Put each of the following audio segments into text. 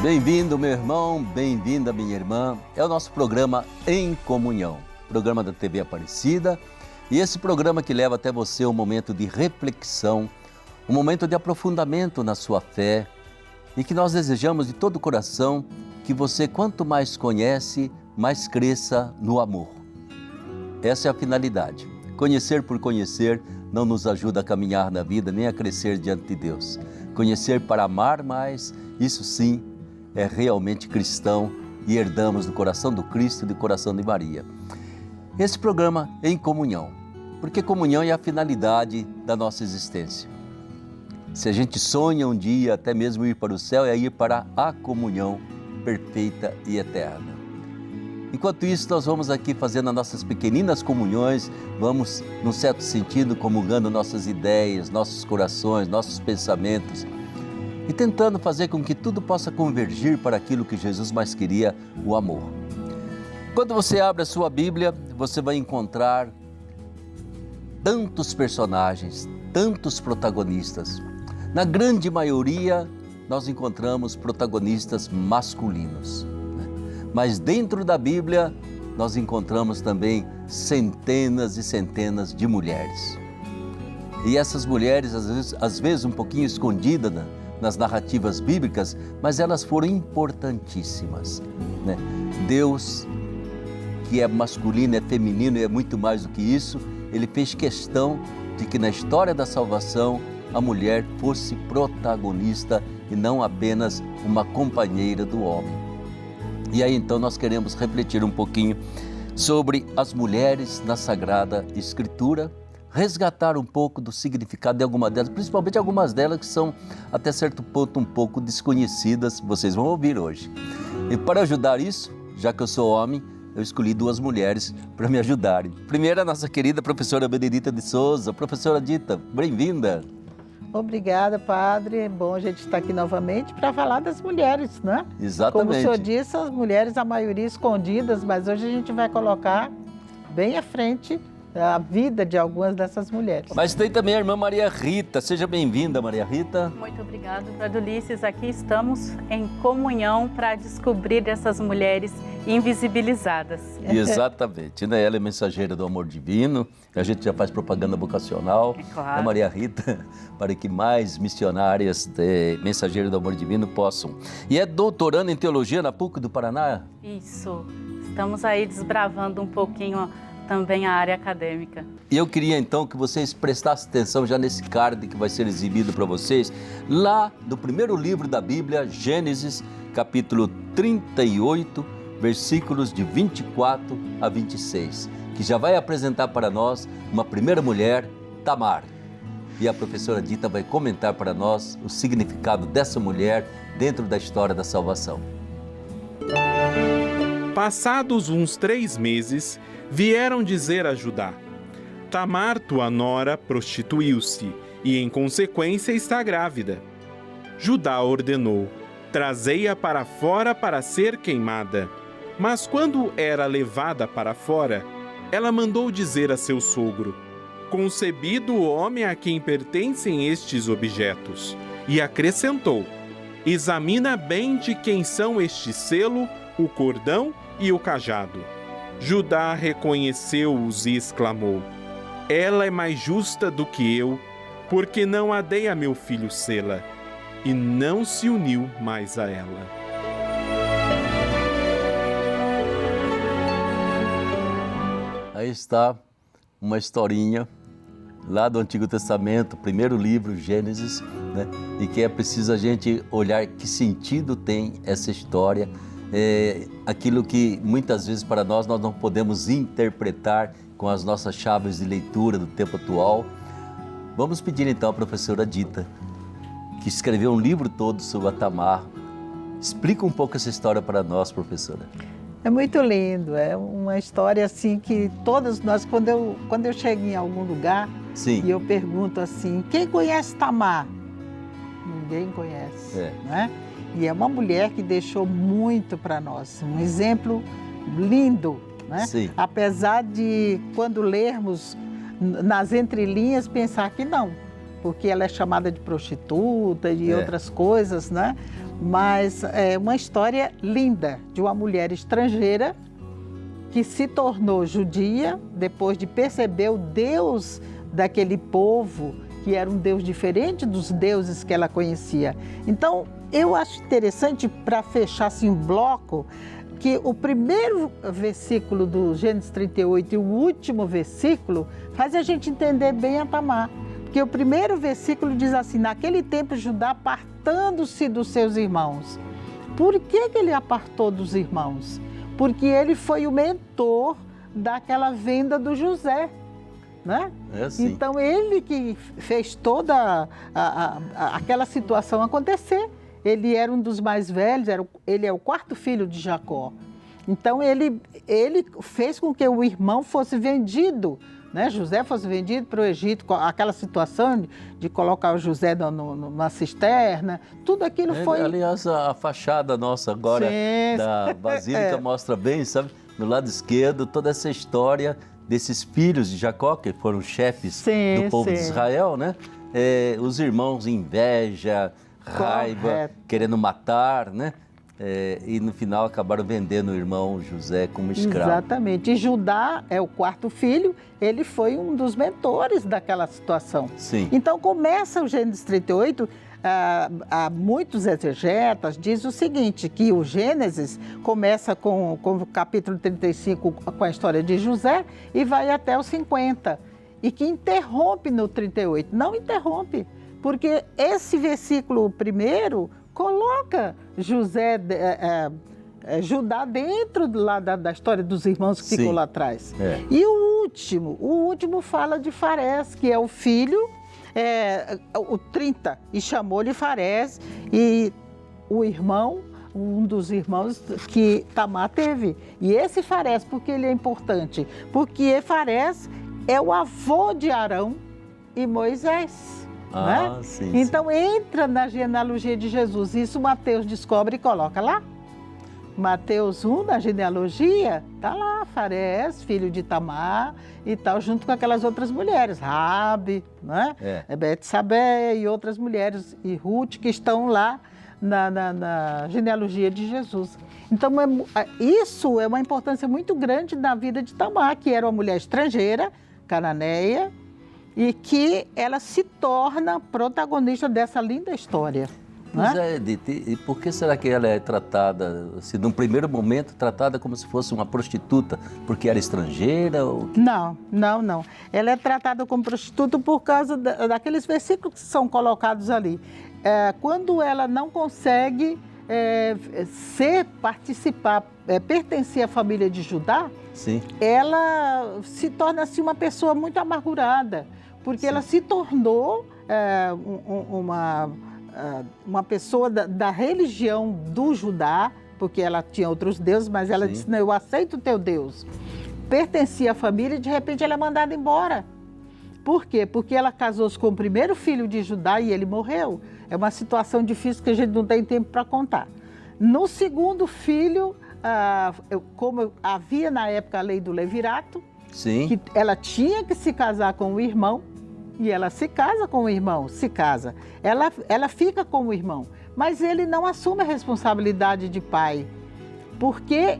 Bem-vindo, meu irmão, bem-vinda, minha irmã. É o nosso programa Em Comunhão, programa da TV Aparecida. E esse programa que leva até você um momento de reflexão, um momento de aprofundamento na sua fé e que nós desejamos de todo o coração que você, quanto mais conhece, mais cresça no amor. Essa é a finalidade. Conhecer por conhecer não nos ajuda a caminhar na vida nem a crescer diante de Deus. Conhecer para amar mais, isso sim é realmente cristão e herdamos do coração do Cristo e do coração de Maria. Esse programa é em comunhão, porque comunhão é a finalidade da nossa existência. Se a gente sonha um dia até mesmo ir para o céu, é ir para a comunhão perfeita e eterna. Enquanto isso, nós vamos aqui fazendo as nossas pequeninas comunhões, vamos, num certo sentido, comungando nossas ideias, nossos corações, nossos pensamentos e tentando fazer com que tudo possa convergir para aquilo que Jesus mais queria, o amor. Quando você abre a sua Bíblia, você vai encontrar tantos personagens, tantos protagonistas. Na grande maioria, nós encontramos protagonistas masculinos. Mas dentro da Bíblia, nós encontramos também centenas e centenas de mulheres. E essas mulheres, às vezes um pouquinho escondidas nas narrativas bíblicas, mas elas foram importantíssimas, né? Deus, que é masculino, é feminino e é muito mais do que isso, Ele fez questão de que na história da salvação a mulher fosse protagonista e não apenas uma companheira do homem. E aí então nós queremos refletir um pouquinho sobre as mulheres na Sagrada Escritura, resgatar um pouco do significado de algumas delas, principalmente algumas delas que são até certo ponto um pouco desconhecidas, vocês vão ouvir hoje. E para ajudar isso, já que eu sou homem, eu escolhi duas mulheres para me ajudarem. Primeiro, a nossa querida professora Benedita de Souza. Professora Dita, bem-vinda. Obrigada, padre. É bom a gente estar aqui novamente para falar das mulheres, né? Exatamente. Como o senhor disse, as mulheres, a maioria escondidas, mas hoje a gente vai colocar bem à frente a vida de algumas dessas mulheres. Mas tem também a irmã Maria Rita. Seja bem-vinda, Maria Rita. Muito obrigada, Padre Ulisses. Aqui estamos em comunhão para descobrir essas mulheres invisibilizadas. Exatamente, né? Ela é mensageira do amor divino, a gente já faz propaganda vocacional, é claro. A Maria Rita, para que mais missionárias mensageiras do amor divino possam. E é doutoranda em teologia na PUC do Paraná? Isso, estamos aí desbravando um pouquinho também a área acadêmica. E eu queria então que vocês prestassem atenção já nesse card que vai ser exibido para vocês, lá no primeiro livro da Bíblia, Gênesis, capítulo 38, versículos de 24 a 26, que já vai apresentar para nós uma primeira mulher, Tamar. E a professora Dita vai comentar para nós o significado dessa mulher dentro da história da salvação. Passados uns 3 meses, vieram dizer a Judá: Tamar, tua nora, prostituiu-se e, em consequência, está grávida. Judá ordenou: trazei-a para fora para ser queimada. Mas quando era levada para fora, ela mandou dizer a seu sogro: concebido o homem a quem pertencem estes objetos. E acrescentou: examina bem de quem são este selo, o cordão e o cajado. Judá reconheceu-os e exclamou: ela é mais justa do que eu, porque não a dei a meu filho Sela. E não se uniu mais a ela. Aí está uma historinha lá do Antigo Testamento, primeiro livro, Gênesis, né? E que é preciso a gente olhar que sentido tem essa história, aquilo que muitas vezes para nós não podemos interpretar com as nossas chaves de leitura do tempo atual. Vamos pedir então à professora Dita, que escreveu um livro todo sobre a Tamar. Explica um pouco essa história para nós, professora. É muito lindo, é uma história assim que todas nós, quando eu chego em algum lugar, Sim. E eu pergunto assim, quem conhece Tamar? Ninguém conhece, né? E é uma mulher que deixou muito para nós, um exemplo lindo, né? Sim. Apesar de, quando lermos nas entrelinhas, pensar que não, porque ela é chamada de prostituta e outras coisas, né? mas é uma história linda de uma mulher estrangeira que se tornou judia depois de perceber o Deus daquele povo, que era um Deus diferente dos deuses que ela conhecia. Então, eu acho interessante, para fechar assim um bloco, que o primeiro versículo do Gênesis 38 e o último versículo faz a gente entender bem a Tamar. Porque o primeiro versículo diz assim: naquele tempo Judá apartando-se dos seus irmãos. Por que ele apartou dos irmãos? Porque ele foi o mentor daquela venda do José, né? Então ele que fez toda aquela situação acontecer. Ele era um dos mais velhos, ele é o quarto filho de Jacó. Então ele fez com que o irmão fosse vendido, né? José fosse vendido para o Egito, aquela situação de colocar o José numa cisterna, tudo aquilo foi... Aliás, a fachada nossa agora da Basílica mostra bem, sabe? No lado esquerdo, toda essa história desses filhos de Jacó, que foram chefes do povo de Israel, né? Os irmãos inveja, raiva, querendo matar, né? E no final acabaram vendendo o irmão José como escravo. Exatamente. E Judá é o quarto filho, ele foi um dos mentores daquela situação. Sim. Então começa o Gênesis 38, muitos exegetas dizem o seguinte, que o Gênesis começa com o capítulo 35 com a história de José e vai até os 50, e que interrompe no 38. Não interrompe, porque esse versículo primeiro coloca Judá dentro lá da história dos irmãos que ficou lá atrás. E o último fala de Farés, que é o filho, o 30, e chamou-lhe Farés, e o irmão, um dos irmãos que Tamar teve. E esse Farés, por que ele é importante? Porque Farés é o avô de Arão e Moisés. Né? Sim, então entra na genealogia de Jesus. Isso Mateus descobre e coloca lá. Mateus 1, na genealogia, está lá, Farés, filho de Tamar e tal, junto com aquelas outras mulheres, Rabi, né? Betsabé e outras mulheres, e Ruth, que estão lá na genealogia de Jesus. Então, isso é uma importância muito grande na vida de Tamar, que era uma mulher estrangeira, cananeia, e que ela se torna protagonista dessa linda história. Mas Edith, e por que será que ela é tratada, se num primeiro momento, tratada como se fosse uma prostituta, porque era estrangeira? Ou... Não. Ela é tratada como prostituta por causa daqueles versículos que são colocados ali. Quando ela não consegue participar, pertencer à família de Judá, sim, ela se torna assim, uma pessoa muito amargurada, porque ela se tornou uma pessoa da religião do Judá, porque ela tinha outros deuses, mas ela disse, não, eu aceito o teu Deus. Pertencia à família e de repente ela é mandada embora. Por quê? Porque ela casou-se com o primeiro filho de Judá e ele morreu. É uma situação difícil que a gente não tem tempo para contar. No segundo filho, como havia na época a lei do levirato, que ela tinha que se casar com o irmão, e ela se casa com o irmão, ela fica com o irmão, mas ele não assume a responsabilidade de pai, porque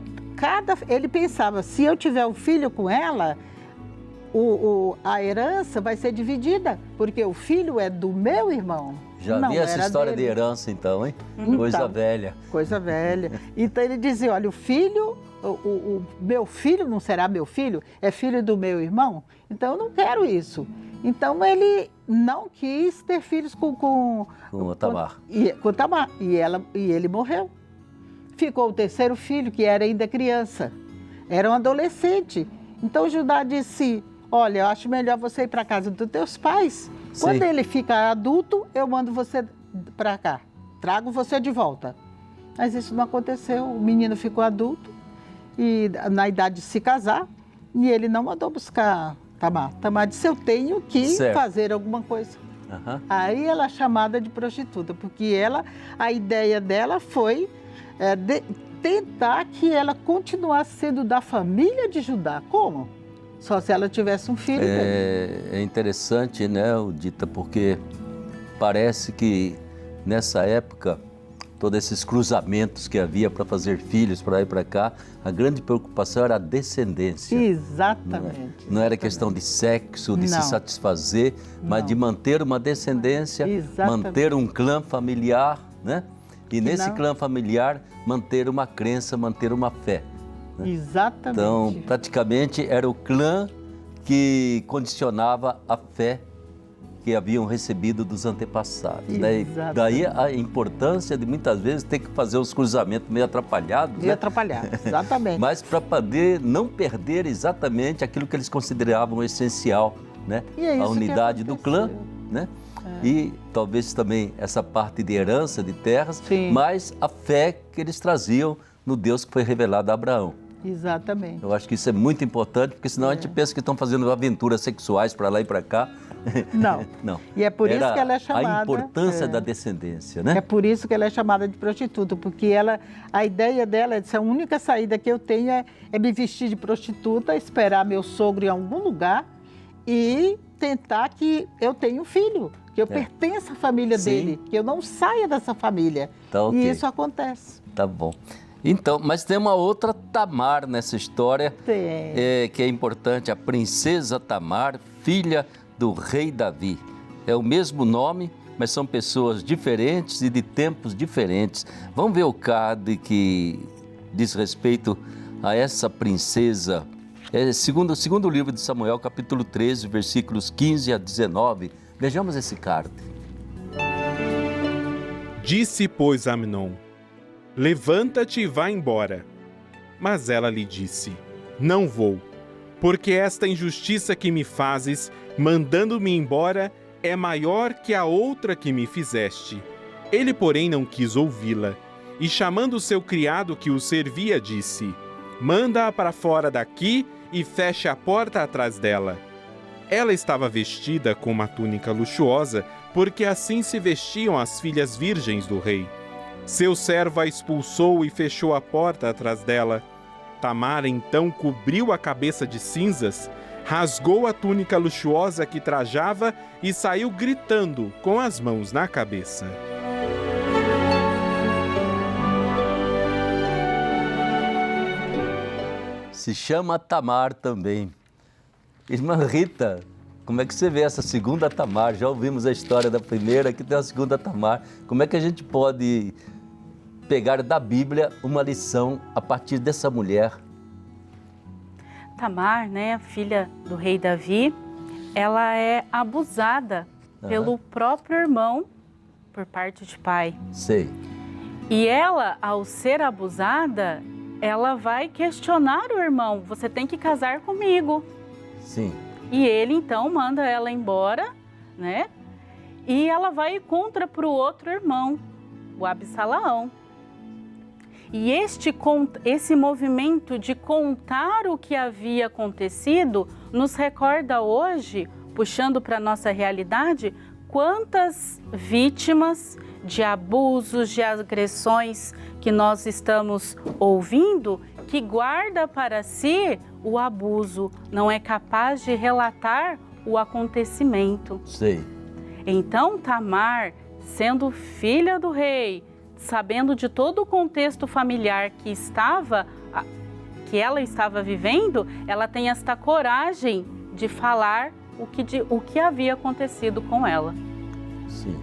ele pensava, se eu tiver um filho com ela, a herança vai ser dividida, porque o filho é do meu irmão. Já havia essa história de herança então, hein? Coisa velha. Coisa velha. Então ele dizia, olha, o meu filho não será meu filho, é filho do meu irmão, então eu não quero isso. Então ele não quis ter filhos com Tamar. Com Tamar. E ele morreu. Ficou o terceiro filho, que era ainda criança. Era um adolescente. Então Judá disse, olha, eu acho melhor você ir para a casa dos teus pais. Sim. Quando ele ficar adulto, eu mando você para cá. Trago você de volta. Mas isso não aconteceu. O menino ficou adulto e na idade de se casar. E ele não mandou buscar Tamar. Tamar disse, eu tenho que fazer alguma coisa. Aí ela é chamada de prostituta, porque a ideia dela foi tentar que ela continuasse sendo da família de Judá. Como? Só se ela tivesse um filho dele. É interessante, né, Dita, porque parece que nessa época todos esses cruzamentos que havia para fazer filhos para lá e para cá, a grande preocupação era a descendência. Exatamente. Não era questão de sexo, de se Não. satisfazer, mas Não. de manter uma descendência, Exatamente. manter um clã familiar, né? E nesse não- clã familiar, manter uma crença, manter uma fé. Exatamente. Então, praticamente era o clã que condicionava a fé que haviam recebido dos antepassados. Né? E Exatamente. daí a importância de muitas vezes ter que fazer os cruzamentos meio atrapalhados, E né? atrapalhar, exatamente. Mas para poder não perder exatamente aquilo que eles consideravam essencial, né? E é isso A que unidade do clã, aconteceu. né? E talvez também essa parte de herança de terras, Sim. mas a fé que eles traziam no Deus que foi revelado a Abraão. Exatamente. Eu acho que isso é muito importante, porque senão a gente pensa que estão fazendo aventuras sexuais para lá e para cá. Não. Não. E é por isso Era que ela é chamada. a importância da descendência, né? É por isso que ela é chamada de prostituta, porque a ideia dela é a única saída que eu tenho é me vestir de prostituta, esperar meu sogro em algum lugar e tentar que eu tenha um filho, que eu pertença à família Sim. dele, que eu não saia dessa família. Tá ok. E isso acontece. Tá bom. Então, mas tem uma outra Tamar nessa história Tem. que é importante, a princesa Tamar, filha do rei Davi. É o mesmo nome, mas são pessoas diferentes e de tempos diferentes. Vamos ver o card que diz respeito a essa princesa. Segundo o livro de Samuel, capítulo 13, versículos 15 a 19. Vejamos esse card. Disse, pois, Amnon: levanta-te e vá embora. Mas ela lhe disse: não vou, porque esta injustiça que me fazes, mandando-me embora, é maior que a outra que me fizeste. Ele, porém, não quis ouvi-la, e chamando o seu criado que o servia, disse: manda-a para fora daqui e feche a porta atrás dela. Ela estava vestida com uma túnica luxuosa, porque assim se vestiam as filhas virgens do rei. Seu servo a expulsou e fechou a porta atrás dela. Tamar então cobriu a cabeça de cinzas, rasgou a túnica luxuosa que trajava e saiu gritando com as mãos na cabeça. Se chama Tamar também. Irmã Rita, como é que você vê essa segunda Tamar? Já ouvimos a história da primeira, aqui tem a segunda Tamar. Como é que a gente pode pegar da Bíblia uma lição a partir dessa mulher? Tamar, né, filha do rei Davi, ela é abusada pelo próprio irmão por parte de pai. Sei. E ela, ao ser abusada, ela vai questionar o irmão: você tem que casar comigo. Sim. E ele então manda ela embora, né? E ela vai contra para o outro irmão, o Absalaão. E esse movimento de contar o que havia acontecido nos recorda hoje, puxando para a nossa realidade, quantas vítimas de abusos, de agressões que nós estamos ouvindo, que guarda para si o abuso, não é capaz de relatar o acontecimento. Sei. Então, Tamar, sendo filha do rei, sabendo de todo o contexto familiar que ela estava vivendo, ela tem esta coragem de falar o que havia acontecido com ela. Sim.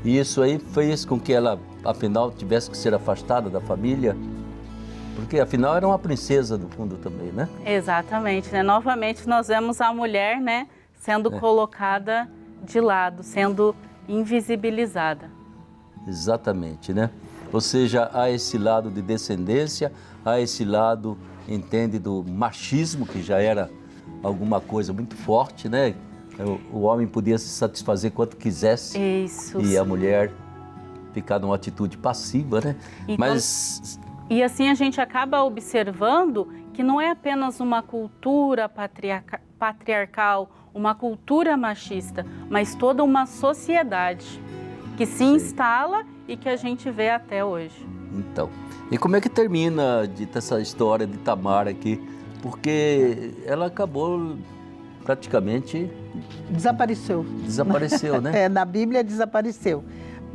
E isso aí fez com que ela, afinal, tivesse que ser afastada da família? Porque, afinal, era uma princesa, no fundo, também, né? Exatamente, né? Novamente, nós vemos a mulher, né, sendo colocada de lado, sendo invisibilizada. Exatamente, né? Ou seja, há esse lado de descendência, há esse lado, entende, do machismo, que já era alguma coisa muito forte, né? O homem podia se satisfazer quanto quisesse. Isso. E a mulher ficar numa atitude passiva, né? Então, e assim a gente acaba observando que não é apenas uma cultura patriarcal, uma cultura machista, mas toda uma sociedade que se instala e que a gente vê até hoje. Então, e como é que termina essa história de Tamar aqui? Porque ela acabou praticamente... Desapareceu. Desapareceu, né? Na Bíblia desapareceu.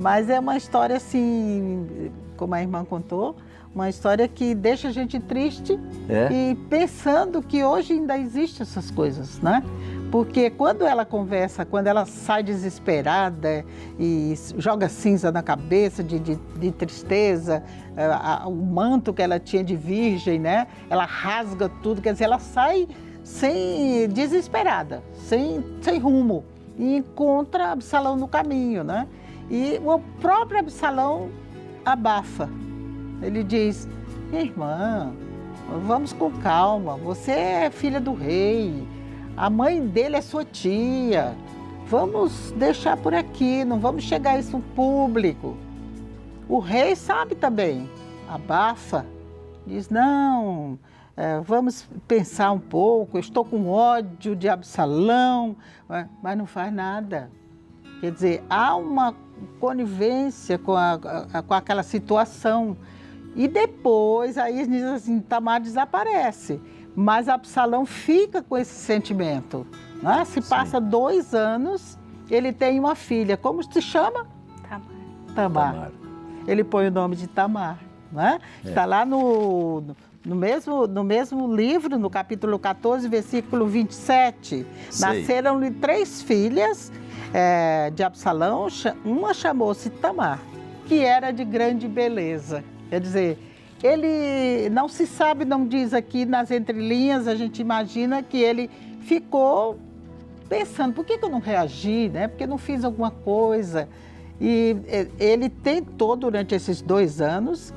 Mas é uma história assim, como a irmã contou, uma história que deixa a gente triste e pensando que hoje ainda existem essas coisas, né? Porque quando ela conversa, quando ela sai desesperada e joga cinza na cabeça de tristeza, o manto que ela tinha de virgem, né? Ela rasga tudo, quer dizer, ela sai desesperada, sem rumo, e encontra Absalão no caminho, né? E o próprio Absalão abafa. Ele diz: minha irmã, vamos com calma, você é filha do rei, a mãe dele é sua tia, vamos deixar por aqui, não vamos chegar a isso no público. O rei sabe também, abafa, diz: não, vamos pensar um pouco, eu estou com ódio de Absalão, mas não faz nada. Quer dizer, há uma conivência com aquela situação. E depois, aí eles dizem assim, Tamar desaparece, mas Absalão fica com esse sentimento. Né? Se passa 2 anos, ele tem uma filha, como se chama? Tamar. Ele põe o nome de Tamar. Né? Está lá no mesmo livro, no capítulo 14, versículo 27. Nasceram-lhe 3 filhas de Absalão, uma chamou-se Tamar, que era de grande beleza. Quer dizer, ele não se sabe, não diz aqui nas entrelinhas, a gente imagina que ele ficou pensando, por que eu não reagi, né? Por que eu não fiz alguma coisa? E ele tentou, durante esses 2 anos,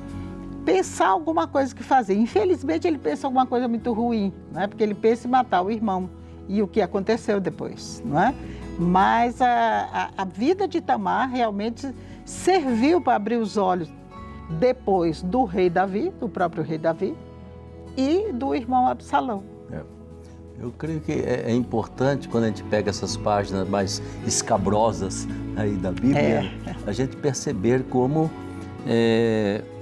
pensar alguma coisa que fazer. Infelizmente, ele pensa alguma coisa muito ruim, né? Porque ele pensa em matar o irmão. E o que aconteceu depois, não é? Mas a vida de Tamar realmente serviu para abrir os olhos depois do rei Davi, do próprio rei Davi, e do irmão Absalão. Eu creio que é importante, quando a gente pega essas páginas mais escabrosas aí da Bíblia, a gente perceber como,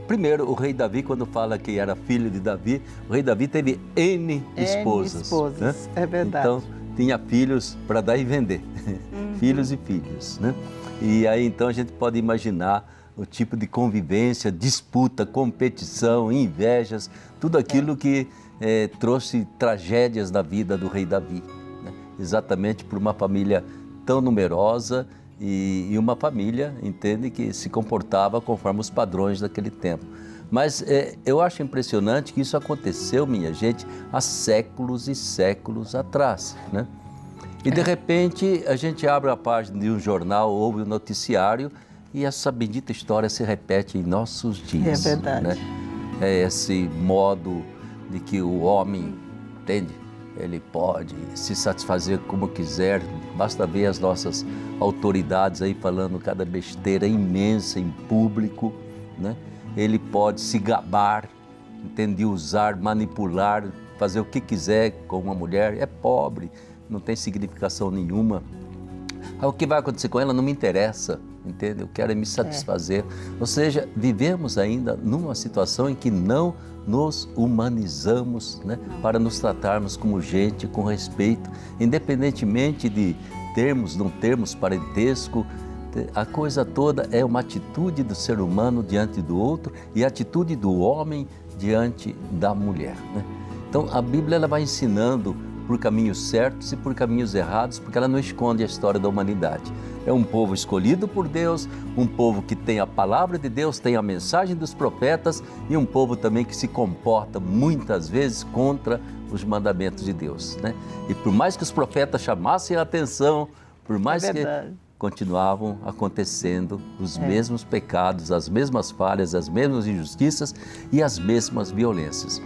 primeiro, o rei Davi, quando fala que era filho de Davi, o rei Davi teve N esposas. Né? É verdade. Então, tinha filhos para dar e vender, filhos e filhos, né? E aí, então, a gente pode imaginar o tipo de convivência, disputa, competição, invejas, tudo aquilo que trouxe tragédias na vida do rei Davi, né? Exatamente por uma família tão numerosa e uma família, entende, que se comportava conforme os padrões daquele tempo. Mas eu acho impressionante que isso aconteceu, minha gente, há séculos e séculos atrás, né? E de repente a gente abre a página de um jornal, ouve um noticiário e essa bendita história se repete em nossos dias. É verdade. Né? É esse modo de que o homem, entende? Ele pode se satisfazer como quiser, basta ver as nossas autoridades aí falando cada besteira imensa em público, né? Ele pode se gabar, entende? Usar, manipular, fazer o que quiser com uma mulher, é pobre, não tem significação nenhuma. O que vai acontecer com ela não me interessa, entende? Eu quero me satisfazer. Ou seja, vivemos ainda numa situação em que não nos humanizamos, né? Para nos tratarmos como gente, com respeito, independentemente de termos, não termos parentesco. A coisa toda é uma atitude do ser humano diante do outro e a atitude do homem diante da mulher, né? Então, a Bíblia ela vai ensinando por caminhos certos e por caminhos errados, porque ela não esconde a história da humanidade. É um povo escolhido por Deus, um povo que tem a palavra de Deus, tem a mensagem dos profetas e um povo também que se comporta muitas vezes contra os mandamentos de Deus, né? E por mais que os profetas chamassem a atenção, por mais que continuavam acontecendo os mesmos pecados, as mesmas falhas, as mesmas injustiças e as mesmas violências.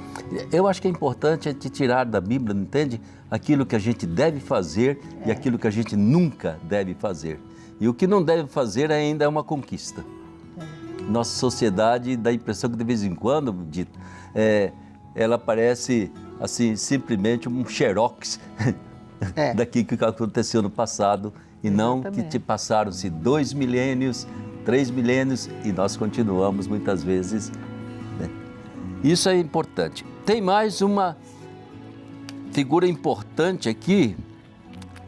Eu acho que é importante a gente tirar da Bíblia, entende? Aquilo que a gente deve fazer e aquilo que a gente nunca deve fazer. E o que não deve fazer ainda é uma conquista. Nossa sociedade dá a impressão que de vez em quando, Dito, ela parece assim, simplesmente um xerox daquilo que aconteceu no passado. E não que te passaram-se 2 milênios, 3 milênios e nós continuamos muitas vezes, né? Isso é importante. Tem mais uma figura importante aqui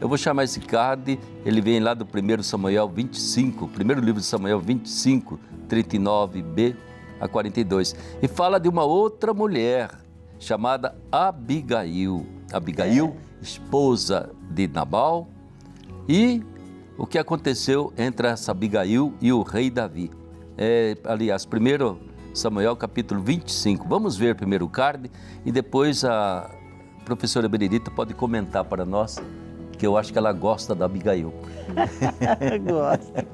Eu vou chamar esse card, ele vem lá do 1 Samuel 25, primeiro livro de Samuel 25, 39b a 42. E fala de uma outra mulher chamada Abigail. Abigail, esposa de Nabal. E o que aconteceu entre essa Abigail e o rei Davi. Aliás, 1 Samuel capítulo 25. Vamos ver primeiro o card e depois a professora Benedita pode comentar para nós, que eu acho que ela gosta da Abigail. Gosto.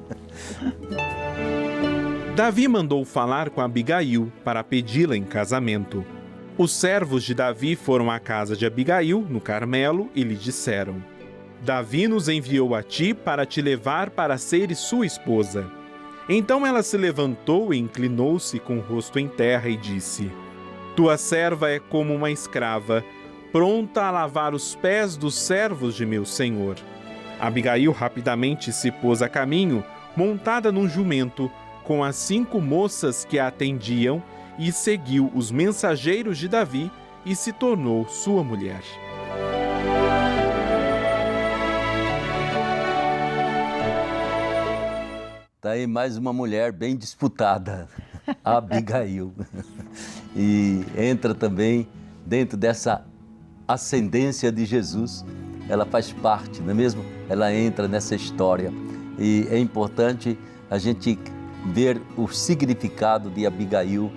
Davi mandou falar com Abigail para pedi-la em casamento. Os servos de Davi foram à casa de Abigail, no Carmelo, e lhe disseram: Davi nos enviou a ti para te levar para seres sua esposa. Então ela se levantou e inclinou-se com o rosto em terra e disse: Tua serva é como uma escrava, pronta a lavar os pés dos servos de meu senhor. Abigail rapidamente se pôs a caminho, montada num jumento, com as 5 moças que a atendiam, e seguiu os mensageiros de Davi e se tornou sua mulher. Está aí mais uma mulher bem disputada, a Abigail. E entra também dentro dessa ascendência de Jesus. Ela faz parte, não é mesmo? Ela entra nessa história. E é importante a gente ver o significado de Abigail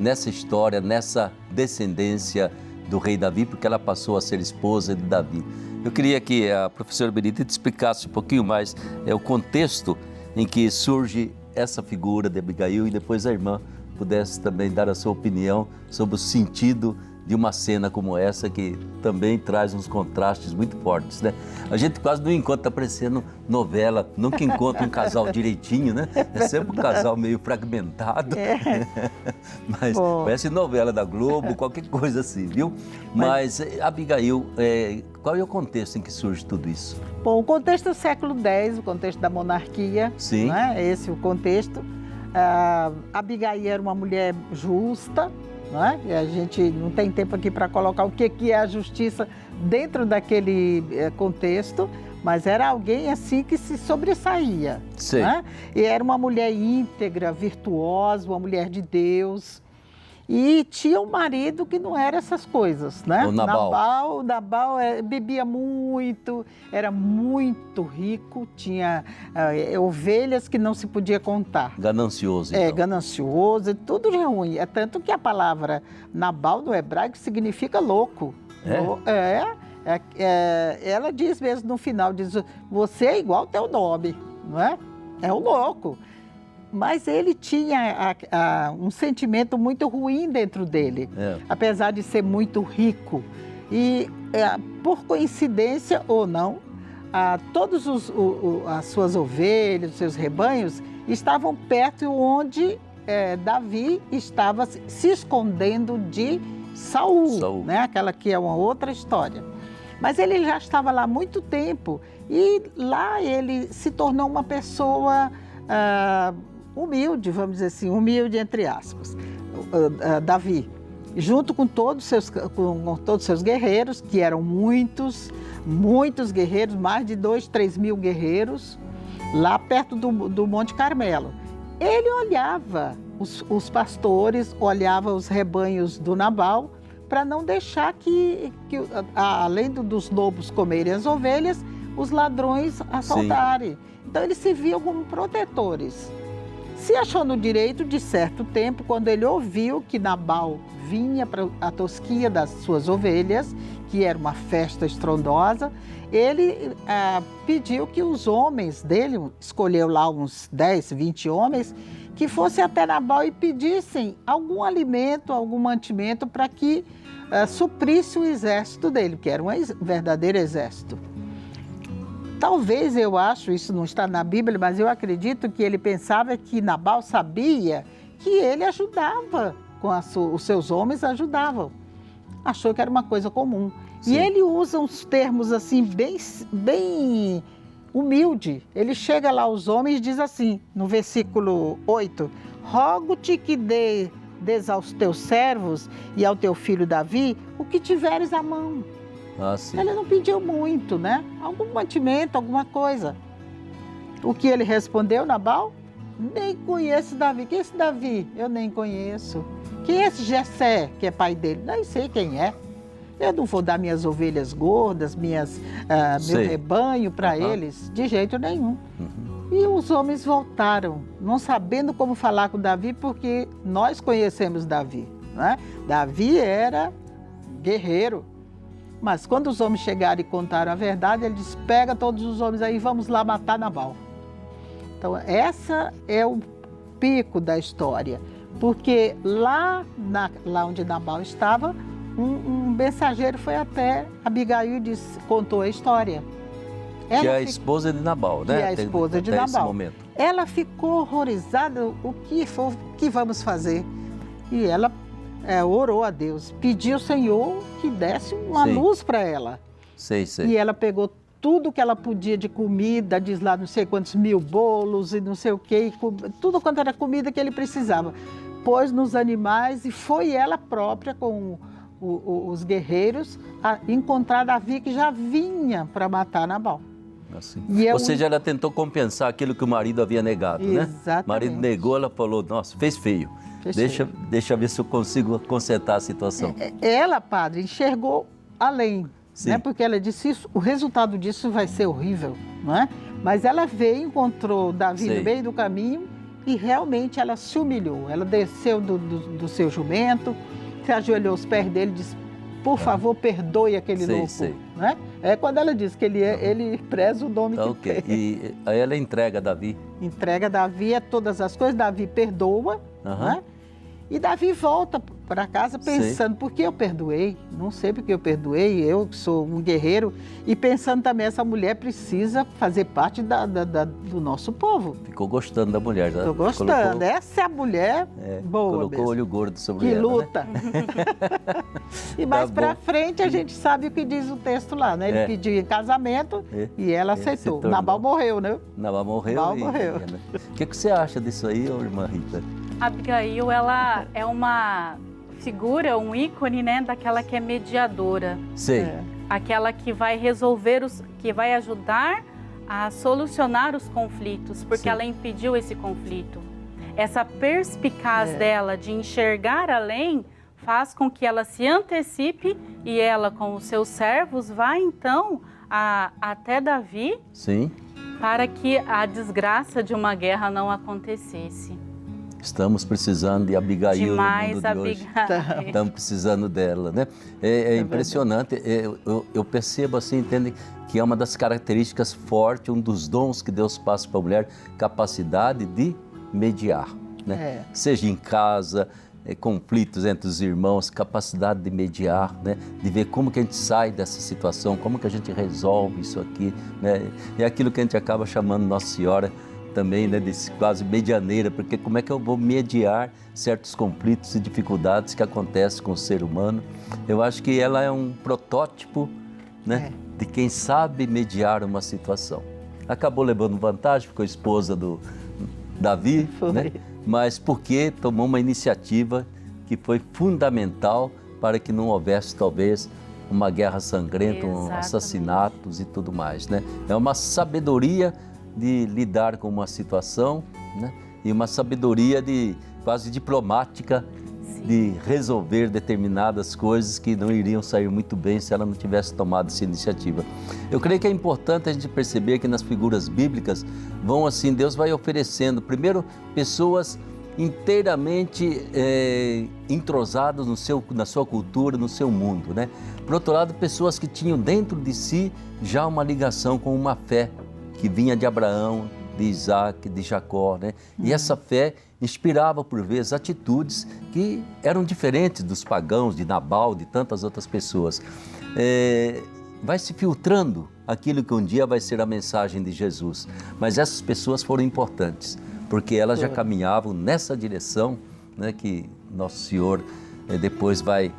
nessa história, nessa descendência do rei Davi, porque ela passou a ser esposa de Davi. Eu queria que a professora Benedita explicasse um pouquinho mais o contexto em que surge essa figura de Abigail e depois a irmã pudesse também dar a sua opinião sobre o sentido de uma cena como essa, que também traz uns contrastes muito fortes, né? A gente quase não encontra, tá parecendo novela, nunca encontra um casal direitinho, né? É sempre um casal meio fragmentado. Mas parece novela da Globo, qualquer coisa assim, viu? Mas Abigail, qual é o contexto em que surge tudo isso? Bom, o contexto é o século X, o contexto da monarquia. Sim. Né? Esse é o contexto. Abigail era uma mulher justa, né? E a gente não tem tempo aqui para colocar o que é a justiça dentro daquele contexto, mas era alguém assim que se sobressaía. Sim. Né? E era uma mulher íntegra, virtuosa, uma mulher de Deus. E tinha um marido que não era essas coisas, né? O Nabal. Nabal bebia muito, era muito rico, tinha ovelhas que não se podia contar. Ganancioso, então. Ganancioso, tudo de ruim. É tanto que a palavra Nabal no hebraico significa louco. Ela diz mesmo no final, diz, você é igual ao teu nome, não é? É o louco. Mas ele tinha um sentimento muito ruim dentro dele, apesar de ser muito rico. E, por coincidência ou não, todas as suas ovelhas, os seus rebanhos, estavam perto onde Davi estava se escondendo de Saul. Né? Aquela que é uma outra história. Mas ele já estava lá há muito tempo e lá ele se tornou uma pessoa humilde, vamos dizer assim, humilde entre aspas, Davi, junto com todos os seus guerreiros, que eram muitos guerreiros, mais de 2-3 mil guerreiros, lá perto do Monte Carmelo. Ele olhava os pastores, olhava os rebanhos do Nabal, para não deixar que além dos lobos comerem as ovelhas, os ladrões assaltarem. Sim. Então eles se viam como protetores. Se achou no direito, de certo tempo, quando ele ouviu que Nabal vinha para a tosquia das suas ovelhas, que era uma festa estrondosa, ele pediu que os homens dele, escolheu lá uns 10, 20 homens, que fossem até Nabal e pedissem algum alimento, algum mantimento para que suprisse o exército dele, que era um verdadeiro exército. Talvez, eu acho, isso não está na Bíblia, mas eu acredito que ele pensava que Nabal sabia que ele ajudava, os seus homens ajudavam. Achou que era uma coisa comum. Sim. E ele usa uns termos assim, bem humilde. Ele chega lá aos homens e diz assim, no versículo 8, rogo-te que des aos teus servos e ao teu filho Davi o que tiveres à mão. Ah, sim. Ele não pediu muito, né? Algum mantimento, alguma coisa. O que ele respondeu, Nabal? Nem conheço Davi. Quem é esse Davi? Eu nem conheço. Quem é esse Jessé, que é pai dele? Nem sei quem é. Eu não vou dar minhas ovelhas gordas, meu rebanho para eles, de jeito nenhum. E os homens voltaram, não sabendo como falar com Davi, porque nós conhecemos Davi, né? Davi era guerreiro. Mas quando os homens chegaram e contaram a verdade, ele disse, pega todos os homens aí, vamos lá matar Nabal. Então, essa é o pico da história, porque lá onde Nabal estava, um mensageiro foi até Abigail e contou a história. Que é a esposa de Nabal, né? Que é a esposa de Nabal. Nabal. Esse momento. Ela ficou horrorizada, o que vamos fazer? E ela orou a Deus, pediu ao Senhor que desse uma luz para ela. Sei. E ela pegou tudo que ela podia de comida, diz lá não sei quantos mil bolos e não sei o quê, tudo quanto era comida que ele precisava. Pôs nos animais e foi ela própria com os guerreiros a encontrar Davi, que já vinha para matar Nabal. Assim. E Ou seja, ela tentou compensar aquilo que o marido havia negado, né? Exatamente. O marido negou, ela falou, nossa, fez feio. Deixa eu ver se eu consigo consertar a situação. Ela, padre, enxergou além, né? Porque ela disse isso, o resultado disso vai ser horrível, não é? Mas ela veio, encontrou Davi no meio do caminho e realmente ela se humilhou. Ela desceu do seu jumento, se ajoelhou aos pés dele e disse, por favor, perdoe aquele louco. Né? É quando ela diz que ele preza o nome que tem. E aí ela entrega Davi. Entrega Davi a todas as coisas, Davi perdoa, né? E Davi volta para casa pensando, por que eu perdoei? Não sei porque eu perdoei, eu que sou um guerreiro. E pensando também, essa mulher precisa fazer parte do nosso povo. Ficou gostando da mulher. Estou gostando, essa é a mulher boa colocou mesmo. O olho gordo sobre que ela, luta. Né? E mais para frente a gente sabe o que diz o texto lá, né? Ele pediu em casamento e ela aceitou. Nabal morreu, né? Nabal morreu. Morreu. O que você acha disso aí, irmã Rita? Abigail, ela é uma figura, um ícone, né, daquela que é mediadora. Sei. Aquela que vai resolver, que vai ajudar a solucionar os conflitos, porque ela impediu esse conflito. Essa perspicaz dela de enxergar além faz com que ela se antecipe e ela, com os seus servos, vai então até Davi para que a desgraça de uma guerra não acontecesse. Estamos precisando de Abigail demais, no mundo de hoje. Estamos precisando dela, né? É impressionante. Eu percebo assim, entende, que é uma das características fortes, um dos dons que Deus passa para a mulher, capacidade de mediar, né? Seja em casa, conflitos entre os irmãos, capacidade de mediar, né? De ver como que a gente sai dessa situação, como que a gente resolve isso aqui, né? É aquilo que a gente acaba chamando Nossa Senhora também, né, desse quase medianeira, porque como é que eu vou mediar certos conflitos e dificuldades que acontecem com o ser humano? Eu acho que ela é um protótipo, né, de quem sabe mediar uma situação. Acabou levando vantagem, ficou esposa do Davi, né? Mas porque tomou uma iniciativa que foi fundamental para que não houvesse, talvez, uma guerra sangrenta, assassinatos e tudo mais, né? É uma sabedoria de lidar com uma situação, né? E uma sabedoria quase diplomática de resolver determinadas coisas que não iriam sair muito bem se ela não tivesse tomado essa iniciativa. Eu creio que é importante a gente perceber que nas figuras bíblicas Deus vai oferecendo primeiro pessoas inteiramente entrosadas na sua cultura, no seu mundo, né? Por outro lado, pessoas que tinham dentro de si já uma ligação com uma fé que vinha de Abraão, de Isaac, de Jacó, né? E essa fé inspirava, por vezes, atitudes que eram diferentes dos pagãos, de Nabal, de tantas outras pessoas. Vai se filtrando aquilo que um dia vai ser a mensagem de Jesus. Mas essas pessoas foram importantes, porque elas já caminhavam nessa direção, né, que Nosso Senhor depois vai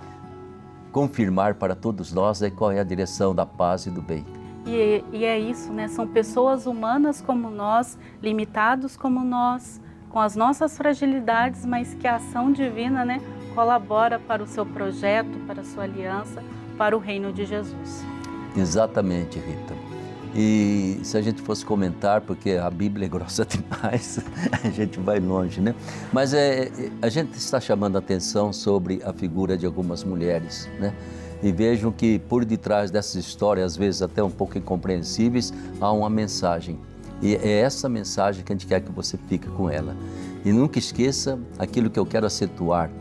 confirmar para todos nós qual é a direção da paz e do bem. E é isso, né? São pessoas humanas como nós, limitados como nós, com as nossas fragilidades, mas que a ação divina, né, colabora para o seu projeto, para a sua aliança, para o reino de Jesus. Exatamente, Rita. E se a gente fosse comentar, porque a Bíblia é grossa demais, a gente vai longe, né? Mas a gente está chamando a atenção sobre a figura de algumas mulheres, né? E vejam que por detrás dessas histórias, às vezes até um pouco incompreensíveis, há uma mensagem. E é essa mensagem que a gente quer que você fique com ela. E nunca esqueça aquilo que eu quero acentuar,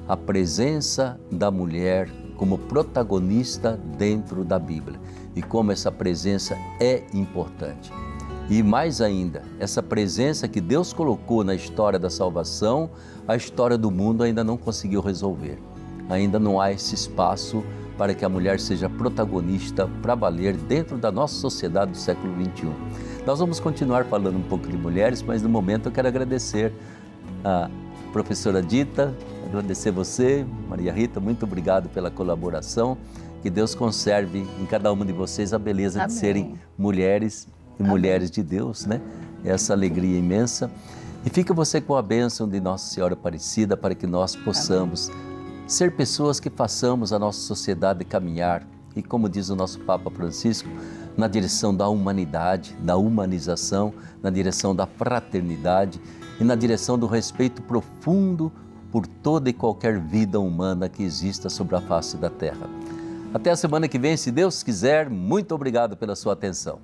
a presença da mulher como protagonista dentro da Bíblia e como essa presença é importante. E mais ainda, essa presença que Deus colocou na história da salvação, a história do mundo ainda não conseguiu resolver. Ainda não há esse espaço para que a mulher seja protagonista para valer dentro da nossa sociedade do século XXI. Nós vamos continuar falando um pouco de mulheres, mas no momento eu quero agradecer a professora Dita, agradecer você, Maria Rita, muito obrigado pela colaboração. Que Deus conserve em cada uma de vocês a beleza Amém. De serem mulheres e mulheres de Deus, né? Essa alegria imensa. E fica você com a bênção de Nossa Senhora Aparecida para que nós possamos ser pessoas que façamos a nossa sociedade caminhar e, como diz o nosso Papa Francisco, na direção da humanidade, da humanização, na direção da fraternidade e na direção do respeito profundo por toda e qualquer vida humana que exista sobre a face da terra. Até a semana que vem, se Deus quiser. Muito obrigado pela sua atenção.